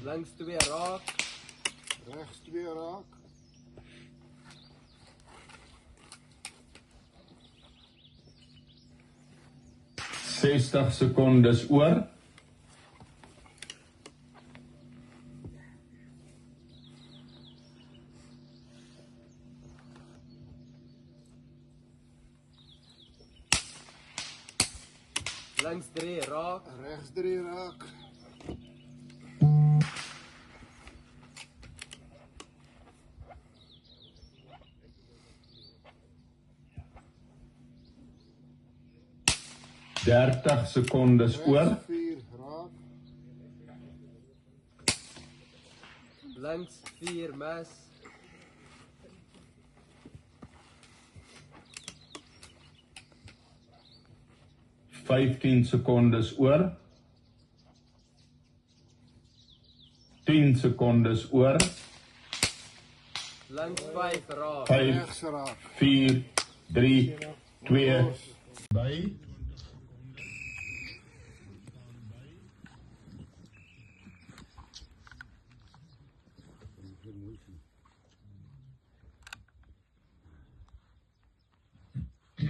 Links 2 raak. Rechts 2 raak. Zestig secondes oor. Links 3 raak. Rechts 3 raak. Dertig secondes oor. Rechts 4 raak. Links 4 mis. Vijftien secondes oor. 10 secondes oor. Links 5 raak. 5, Rechts raak. 4, 3, 2, by. Ik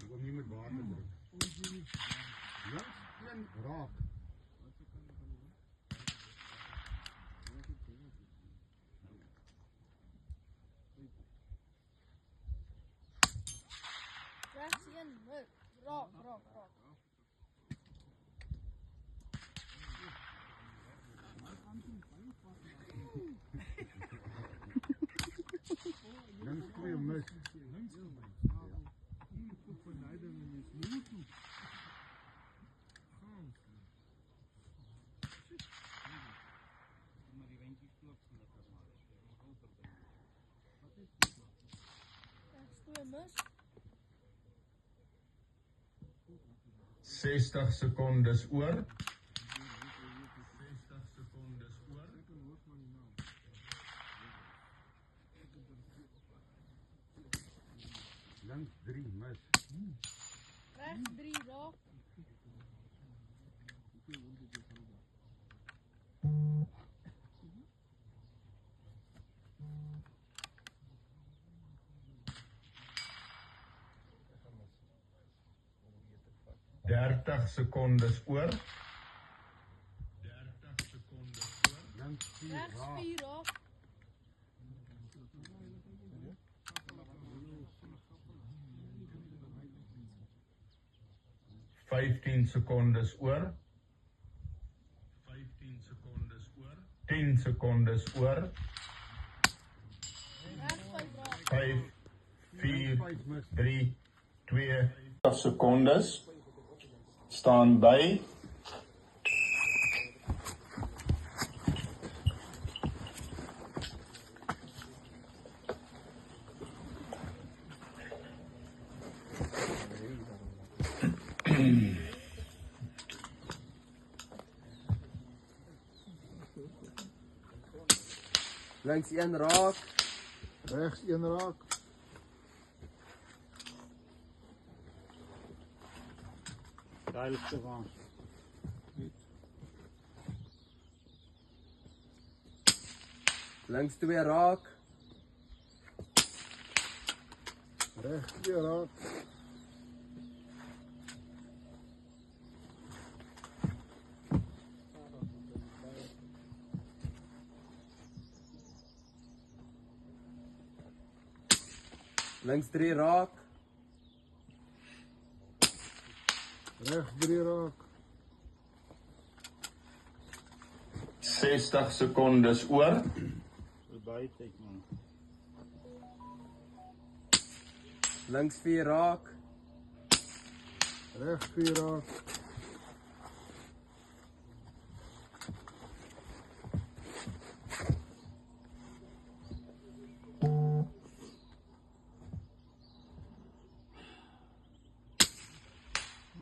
wil niet met water drukken. Links 1 raak. Rechts 1 mis. Raak. Links 2 mis. Rechts 2 mis. 60 secondes oor. 60 secondes oor. Links 3 mis. Rechts 3 raak. Dertig secondes oor. 30 secondes oor. Links 4 Rechts raak. 4 raak. Vijftien secondes oor. 15 secondes oor. 10 secondes oor. Rechts 5 raak. 5, 4, 5 mis. 3, 2, 20 secondes. Staan by. Links 1 raak. Rechts 1 raak. Duidelijkste van. Links 2 raak. Rechts 2 raak. Links 3 raak. Rechts 3 raak. 60 secondes oor. Links 4 raak. Rechts 4 raak.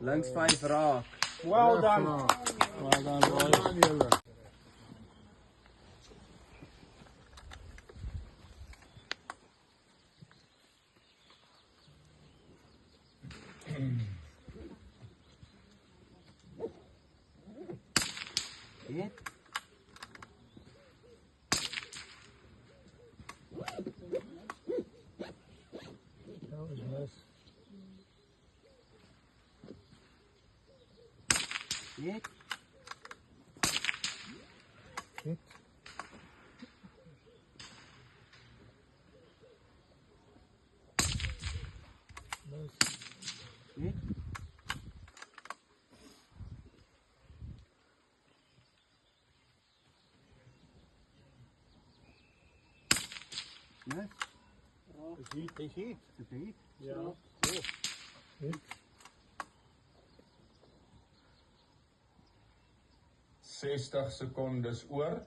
Links 5 raak. Well done. Well done, julle. Hit. Hit. Hit. Nice. Is heat. Is heat. Ja. Hit. 60 secondes oor.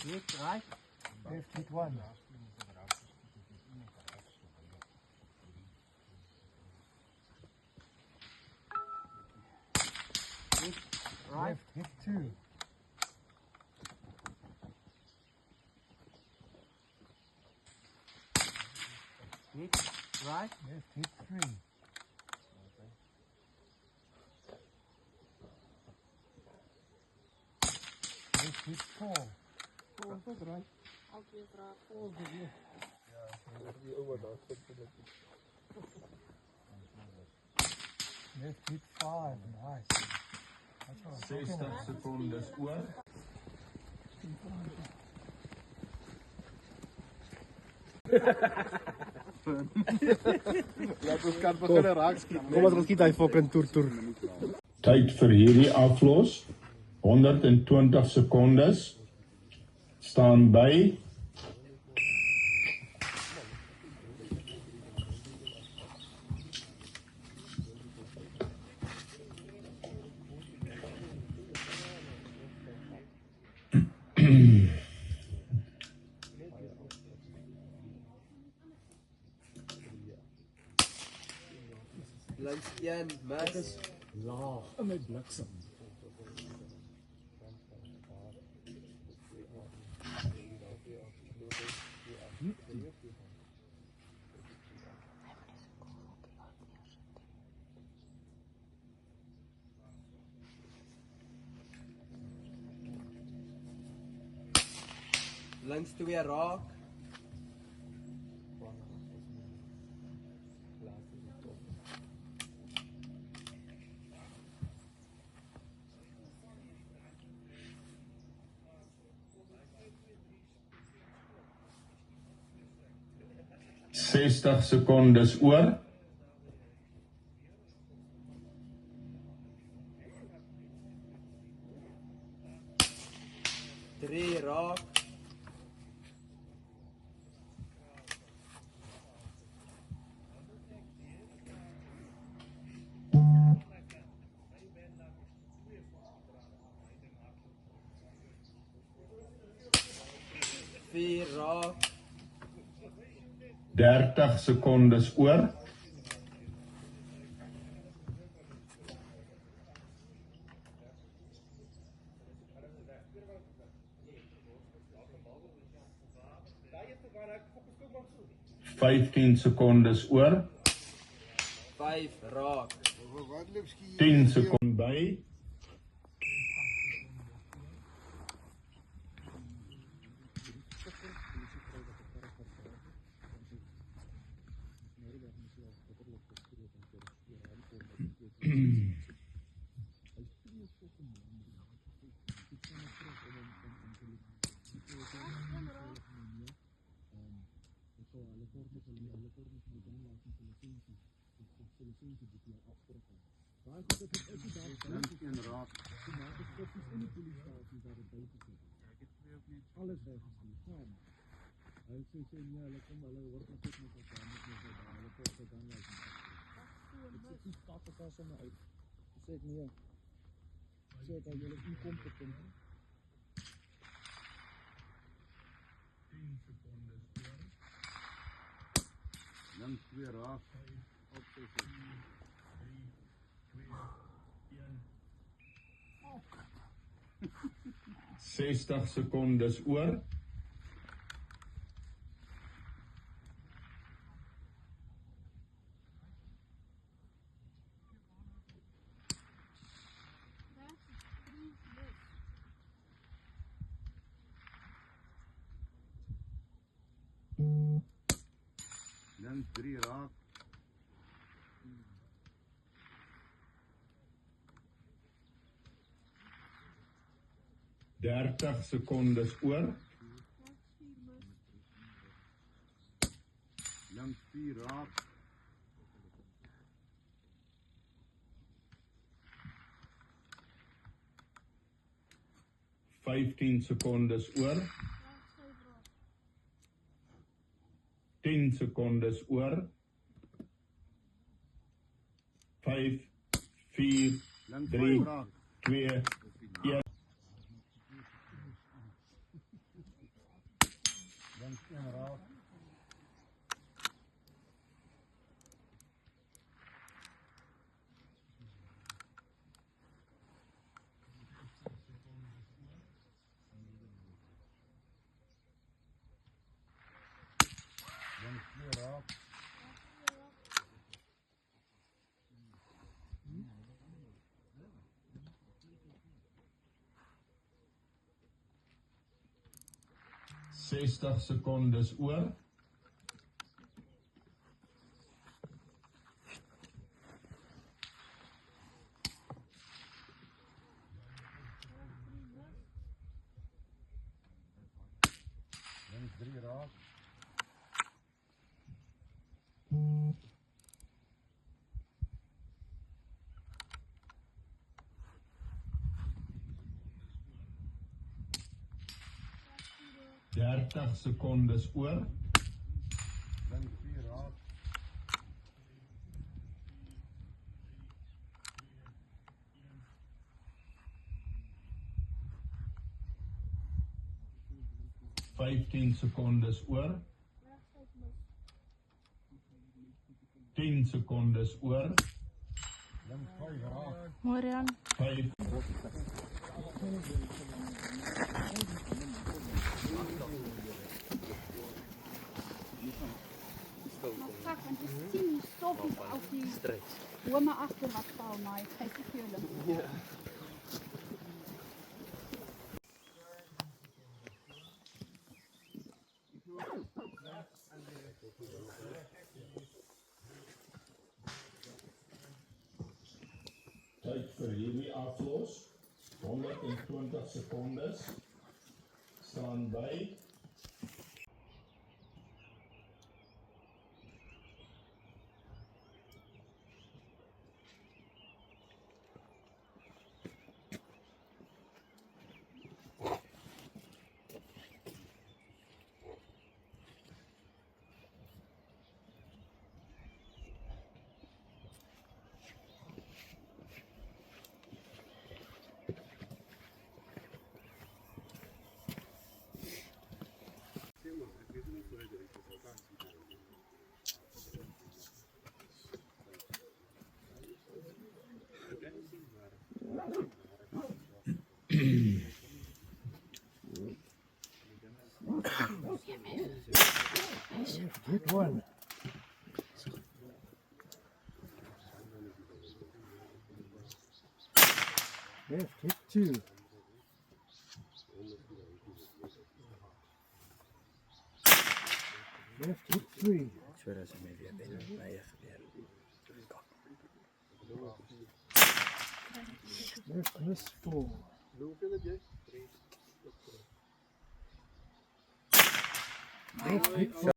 Hit, right? Left hit one. Hit, right? Left hit two. Hit, right? Left hit three. Left hit four. Four, is dat right? Four, yeah. Left hit five, nice. That's what I'm talking 60 about. secondes oor. Laat ons kan beginnen raakskiet. Kom ons skiet hy fucking toer. Tyd vir hierdie aflos. 120 secondes. Staan by. Links 1, mis. Laag met bliksem. Links 2 raak. Zestig secondes oor. Drie raak. Vier raak. 30 secondes oor. Vijftien secondes oor. 5 raak. 10 secondes by. Alles weggestuurd. Gaan. Hij zegt, ja, dat komt wel, wordt nog goed met elkaar, moet nog wel bij, dat wordt het dan lijken. Ik zit niet stap elkaar zomaar uit. Ik zeg, nee. Ik zeg, dat jullie incompetent. 10 secondes oor. Dan 2 raak. Op 6. 60 sekondes oor. Links 3 raak. Rechts 30 sekondes oor. Links 4 raak. Rechts 15 sekondes oor. 10 sekondes oor. 5, 4, Links 3, 5 raak. 2, 1. Links 1 raak. Links 2 raak. Zestig sekondes oor. Links 3 raak. Dertig sekondes oor. Links 4 raak. Vijftien sekondes oor. 10 sekondes oor. Links 5 raak. Morgen. 5. Maar fuck, want je ziet die stofjes auf die Bäume achter was fallen, maar het gaat te veel. Tyd vir hierdie aflos. 120 sekondes. Staan by. Good one. Left, hit 2. Left, hit 3. Left, miss 4. Left, hit 5.